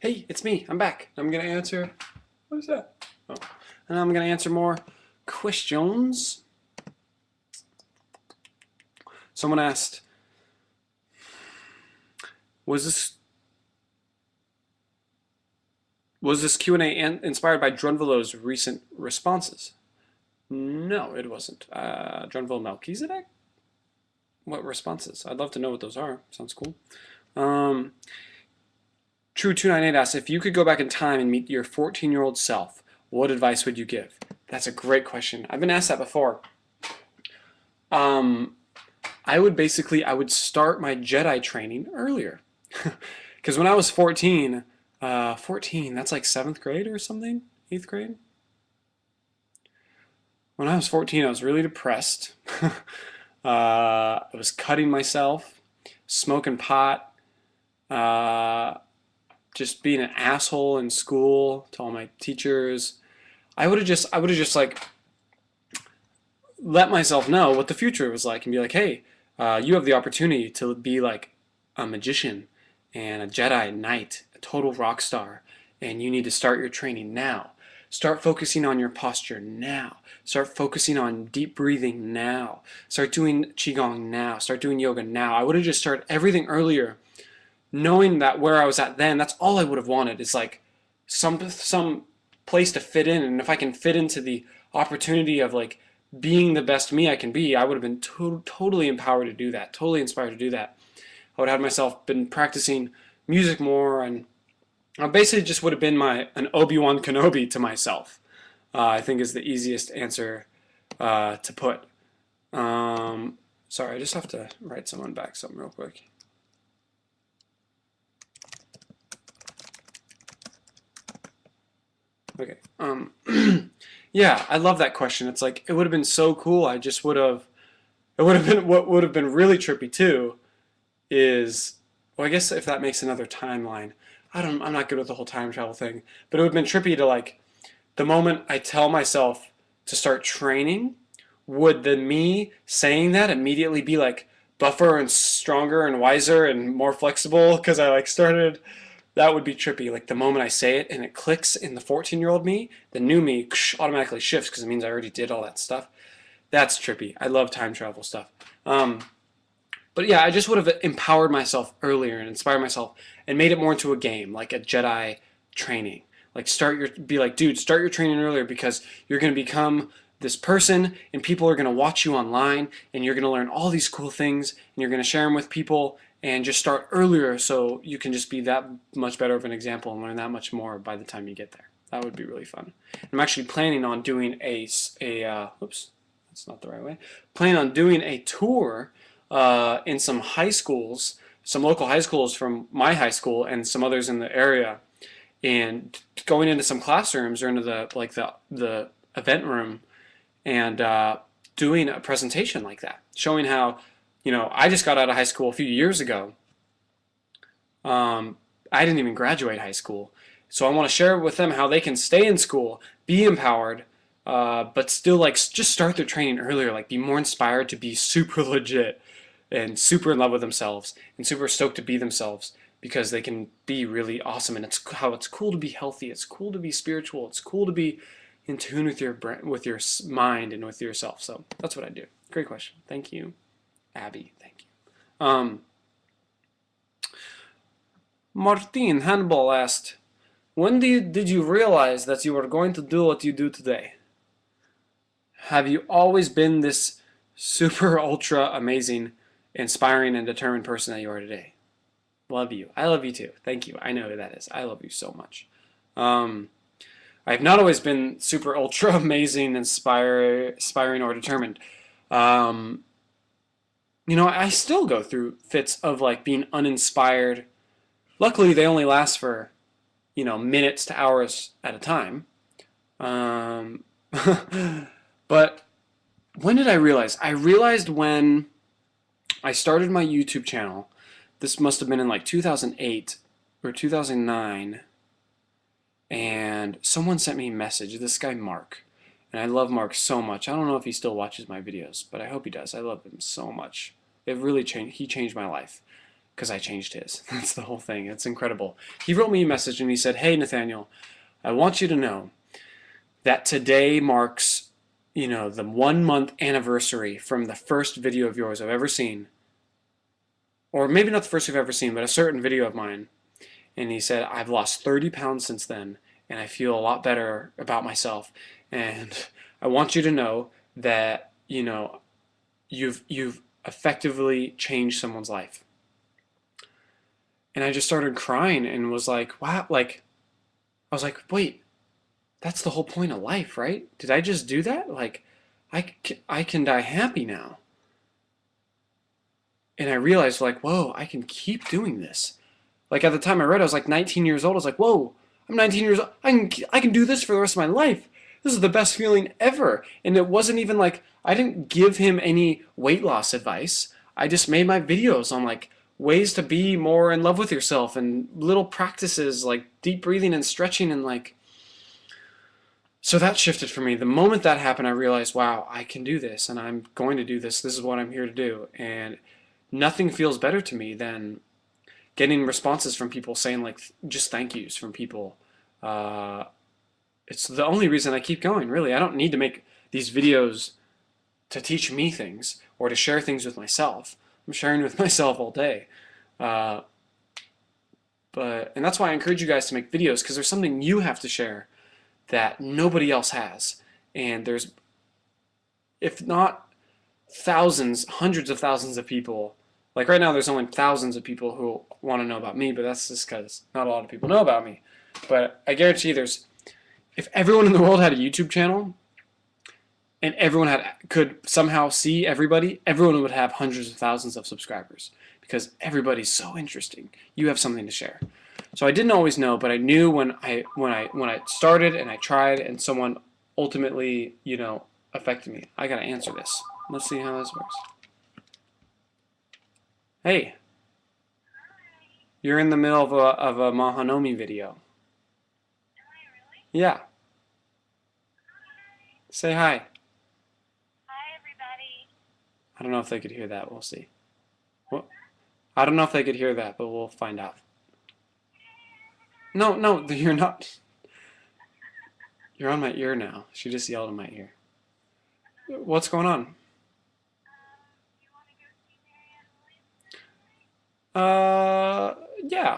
Hey, it's me. I'm back. I'm gonna answer. What is that? Oh, and I'm gonna answer more questions. Someone asked, "Was this Q&A inspired by Drunvalo's recent responses?" No, it wasn't. Drunvalo Melchizedek? What responses? I'd love to know what those are. Sounds cool. Um, True298 asks, if you could go back in time and meet your 14-year-old self, what advice would you give? That's a great question. I've been asked that before. I would start my Jedi training earlier. Because when I was 14, 14, that's like 7th grade or something? 8th grade? When I was 14, I was really depressed. I was cutting myself, smoking pot, uh, just being an asshole in school to all my teachers. I would have just like let myself know what the future was like and be like, hey, you have the opportunity to be like a magician and a Jedi Knight, a total rock star, and you need to start your training now. Start focusing on your posture now. Start focusing on deep breathing now. Start doing Qigong now. Start doing yoga now. I would have just started everything earlier, knowing that where I was at then, that's all I would have wanted is like some place to fit in. And if I can fit into the opportunity of like being the best me I can be, I would have been totally empowered to do that, totally inspired to do that. I would have had myself been practicing music more, and I basically just would have been an Obi-Wan Kenobi to myself. I think is the easiest answer to put. Sorry, I just have to write someone back something real quick. Okay. Yeah, I love that question. It's like it would have been so cool. I just would have. It would have been what would have been really trippy too. Is well, I guess if that makes another timeline. I'm not good with the whole time travel thing, but it would have been trippy to like the moment I tell myself to start training, would the me saying that immediately be like buffer and stronger and wiser and more flexible because I like started. That would be trippy. Like the moment I say it and it clicks in the 14-year-old me, the new me automatically shifts because it means I already did all that stuff. That's trippy. I love time travel stuff. But yeah, I just would have empowered myself earlier and inspired myself and made it more into a game, like a Jedi training. Like be like, dude, start your training earlier because you're going to become this person and people are going to watch you online and you're going to learn all these cool things and you're going to share them with people and just start earlier so you can just be that much better of an example and learn that much more by the time you get there. That would be really fun. I'm actually planning on doing oops, that's not the right way. Planning on doing a tour in some high schools, some local high schools from my high school and some others in the area, and going into some classrooms or into the event room and doing a presentation like that, showing how, I just got out of high school a few years ago. I didn't even graduate high school, so I want to share with them how they can stay in school, be empowered, but still like just start their training earlier, like be more inspired to be super legit and super in love with themselves and super stoked to be themselves because they can be really awesome. And it's how it's cool to be healthy. It's cool to be spiritual. It's cool to be in tune with your brain, with your mind, and with yourself. So that's what I do. Great question. Thank you, Abby. Thank you. Martin Hannibal asked, when did you realize that you were going to do what you do today? Have you always been this super ultra amazing, inspiring, and determined person that you are today? Love you. I love you too. Thank you. I know who that is. I love you so much. I've not always been super ultra amazing, inspiring, or determined. I still go through fits of like being uninspired. Luckily, they only last for, minutes to hours at a time. But when did I realize? I realized when I started my YouTube channel. This must have been in like 2008 or 2009. And someone sent me a message, this guy Mark. And I love Mark so much. I don't know if he still watches my videos, but I hope he does. I love him so much. It really changed. He changed my life. because I changed his. That's the whole thing. It's incredible. He wrote me a message and he said, "Hey, Nathaniel, I want you to know that today marks, the 1 month anniversary from the first video of yours I've ever seen, or maybe not the first you've ever seen, but a certain video of mine." And he said, "I've lost 30 pounds since then, and I feel a lot better about myself. And I want you to know that, you've effectively changed someone's life." And I just started crying and was like, wow, like, I was like, wait, that's the whole point of life, right? Did I just do that? Like, I can die happy now. And I realized, like, whoa, I can keep doing this. Like, at the time I read, I was like 19 years old. I was like, whoa, I'm 19 years old. I can do this for the rest of my life. This is the best feeling ever. And it wasn't even like, I didn't give him any weight loss advice. I just made my videos on like ways to be more in love with yourself and little practices like deep breathing and stretching and like, so that shifted for me. The moment that happened, I realized, wow, I can do this and I'm going to do this. This is what I'm here to do. And nothing feels better to me than getting responses from people saying like just thank yous from people. It's the only reason I keep going, really. I don't need to make these videos to teach me things or to share things with myself. I'm sharing with myself all day. And that's why I encourage you guys to make videos, because there's something you have to share that nobody else has. And there's, if not thousands, hundreds of thousands of people. Like right now, there's only thousands of people who want to know about me, but that's just because not a lot of people know about me. But I guarantee you if everyone in the world had a YouTube channel and everyone could somehow see everybody, everyone would have hundreds of thousands of subscribers because everybody's so interesting. You have something to share. So I didn't always know, but I knew when I started and I tried and someone ultimately, affected me. I gotta answer this. Let's see how this works. Hey, you're in the middle of a Mahanomi video. Yeah. Say hi. Hi, everybody. I don't know if they could hear that. We'll see. Well, I don't know if they could hear that, but we'll find out. No, no, you're not. You're on my ear now. She just yelled in my ear. What's going on? You want to go see Marianne Williamson? Yeah. All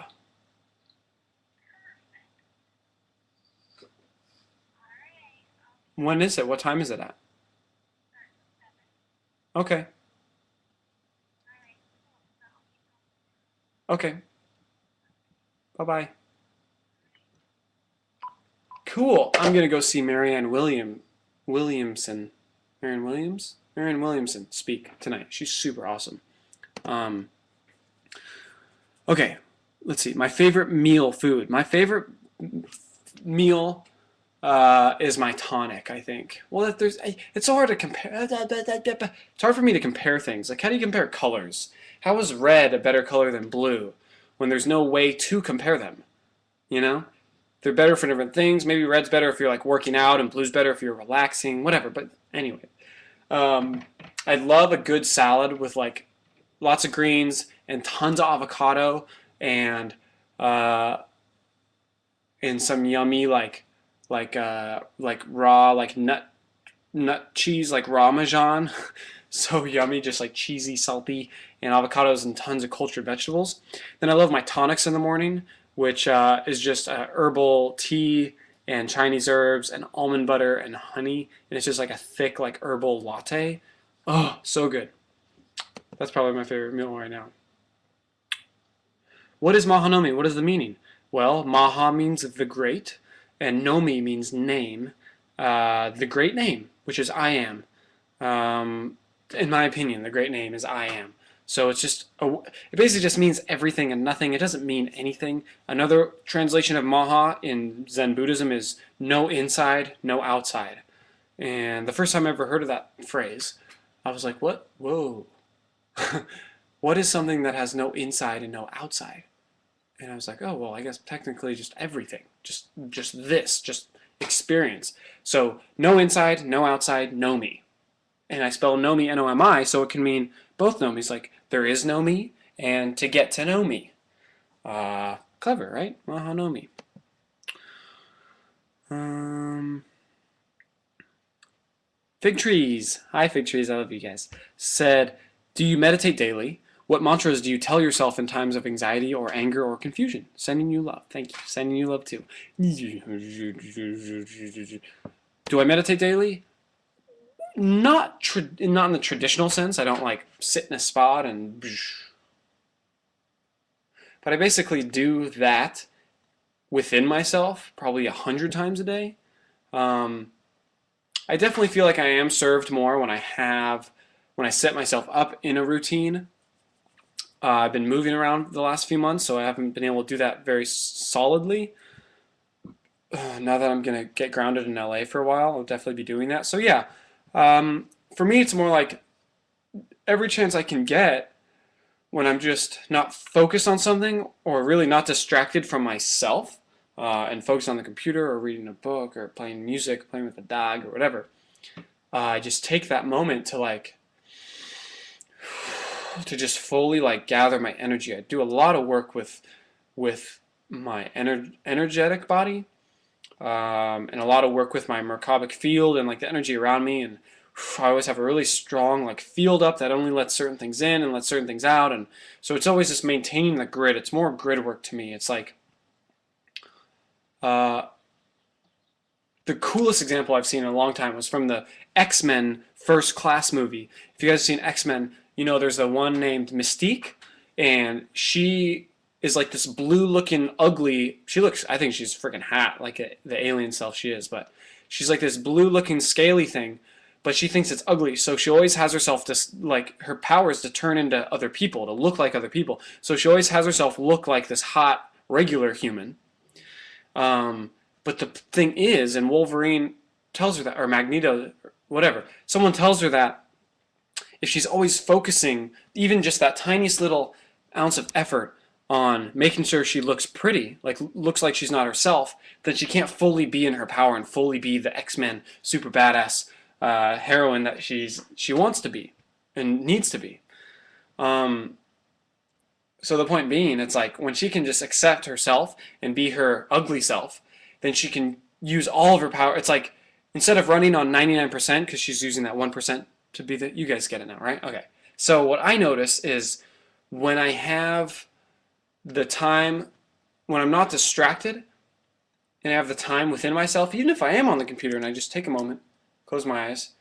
right. I'll be When is it? What time is it at? there till 7. Okay. All right, cool. So I'll be calling you. Okay. Bye-bye. Cool. I'm gonna go see Williamson. Marianne Williams? Marianne Williamson speak tonight. She's super awesome. Um, okay, let's see. My favorite food. My favorite meal is my tonic, I think. Well, it's so hard to compare. It's hard for me to compare things. Like, how do you compare colors? How is red a better color than blue when there's no way to compare them? You know? They're better for different things. Maybe red's better if you're like working out, and blue's better if you're relaxing, whatever. But anyway, um, I love a good salad with like lots of greens and tons of avocado and uh, and some yummy like raw like nut cheese like Ramajan. So yummy, just like cheesy, salty, and avocados and tons of cultured vegetables. Then I love my tonics in the morning, which is just herbal tea and Chinese herbs and almond butter and honey, and it's just like a thick like herbal latte. Oh, so good. That's probably my favorite meal right now. What is Mahanomi? What is the meaning? Well, Maha means the great, and Nomi means name. The great name, which is I am. Um, in my opinion, the great name is I am. So it basically just means everything and nothing. It doesn't mean anything. Another translation of Maha in Zen Buddhism is no inside, no outside. And the first time I ever heard of that phrase, I was like, what? Whoa. What is something that has no inside and no outside? And I was like, oh, well, I guess technically just everything. Just experience. So no inside, no outside, no me. And I spell Nomi Nomi, so it can mean both Nomis. Like there is no me, and to get to know me. Clever, right? Well, know me. Um, Fig Trees. Hi, Fig Trees. I love you guys. Said, do you meditate daily? What mantras do you tell yourself in times of anxiety or anger or confusion? Sending you love. Thank you. Sending you love too. Do I meditate daily? Not in the traditional sense. I don't like sit in a spot and, but I basically do that within myself probably 100 times a day. Um, I definitely feel like I am served more when I set myself up in a routine. I've been moving around the last few months, so I haven't been able to do that very solidly. Now that I'm gonna get grounded in LA for a while, I'll definitely be doing that. So yeah, for me, it's more like every chance I can get when I'm just not focused on something or really not distracted from myself and focused on the computer or reading a book or playing music, playing with a dog or whatever. I just take that moment to just fully like gather my energy. I do a lot of work with my energetic body and a lot of work with my Merkabic field and like the energy around me. And I always have a really strong like field up that only lets certain things in and lets certain things out. And so it's always just maintaining the grid. It's more grid work to me. It's like uh, the coolest example I've seen in a long time was from the X-Men First Class movie. If you guys have seen X-Men, you know there's the one named Mystique, and she is like this blue-looking, ugly. She looks, I think she's freaking hot, like the alien self she is, but she's like this blue-looking, scaly thing. But she thinks it's ugly, so she always has herself like her power is to turn into other people, to look like other people. So she always has herself look like this hot, regular human. Um, but the thing is, and Wolverine tells her that, or Magneto, whatever, someone tells her that if she's always focusing even just that tiniest little ounce of effort on making sure she looks pretty, like looks like she's not herself, then she can't fully be in her power and fully be the X-Men super badass heroine that she wants to be and needs to be. Um, so the point being, it's like when she can just accept herself and be her ugly self, then she can use all of her power. It's like instead of running on 99% because she's using that 1% to be the, you guys get it now, right? Okay. So what I notice is when I have the time, when I'm not distracted and I have the time within myself, even if I am on the computer and I just take a moment, close my eyes,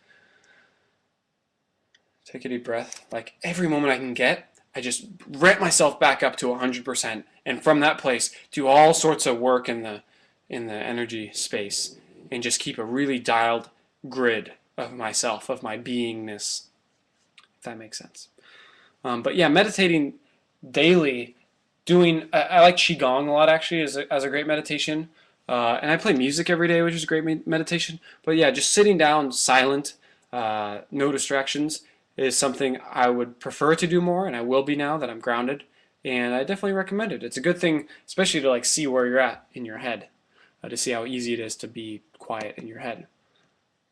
take a deep breath, like every moment I can get, I just ramp myself back up to 100%, and from that place do all sorts of work in the energy space, and just keep a really dialed grid of myself, of my beingness, if that makes sense. But yeah, meditating daily, I like qigong a lot actually as a great meditation, and I play music every day, which is a great meditation. But yeah, just sitting down, silent, no distractions, is something I would prefer to do more, and I will be now that I'm grounded. And I definitely recommend it. It's a good thing, especially to like see where you're at in your head, to see how easy it is to be quiet in your head.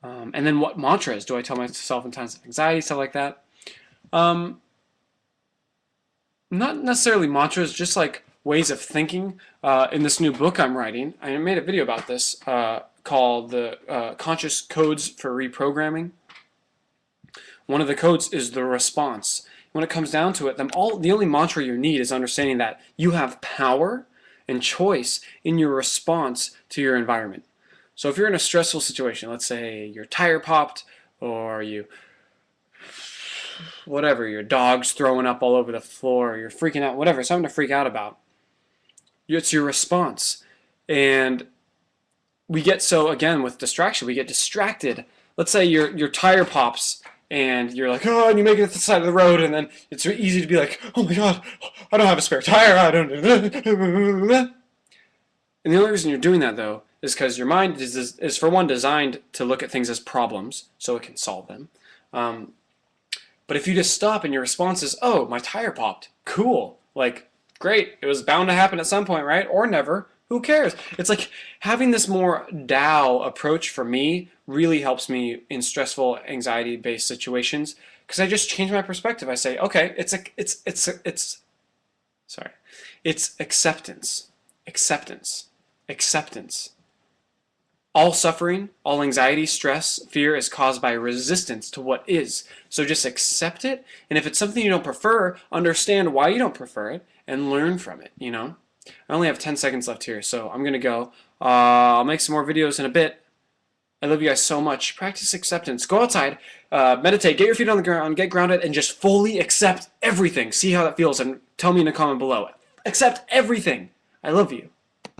And then what mantras do I tell myself in times of anxiety, stuff like that? Um, Not necessarily mantras, just like ways of thinking. In this new book I'm writing, I made a video about this called the Conscious Codes for Reprogramming. One of the codes is the response. When it comes down to it, the only mantra you need is understanding that you have power and choice in your response to your environment. So if you're in a stressful situation, let's say your tire popped or whatever, your dog's throwing up all over the floor, you're freaking out, whatever, something to freak out about. It's your response. And we get so, again, with distraction, we get distracted. Let's say your tire pops and you're like, oh, and you make it to the side of the road, and then it's very easy to be like, oh my God, I don't have a spare tire, I don't. And the only reason you're doing that, though, is because your mind is, for one, designed to look at things as problems so it can solve them. But if you just stop and your response is, oh, my tire popped, cool, like, great, it was bound to happen at some point, right? Or never, who cares? It's like having this more Tao approach for me really helps me in stressful, anxiety-based situations because I just change my perspective. I say, okay, Sorry. It's acceptance. Acceptance. Acceptance. All suffering, all anxiety, stress, fear is caused by resistance to what is. So just accept it. And if it's something you don't prefer, understand why you don't prefer it and learn from it, you know? I only have 10 seconds left here, so I'm going to go. I'll make some more videos in a bit. I love you guys so much. Practice acceptance. Go outside, meditate, get your feet on the ground, get grounded, and just fully accept everything. See how that feels and tell me in a comment below. Accept everything. I love you.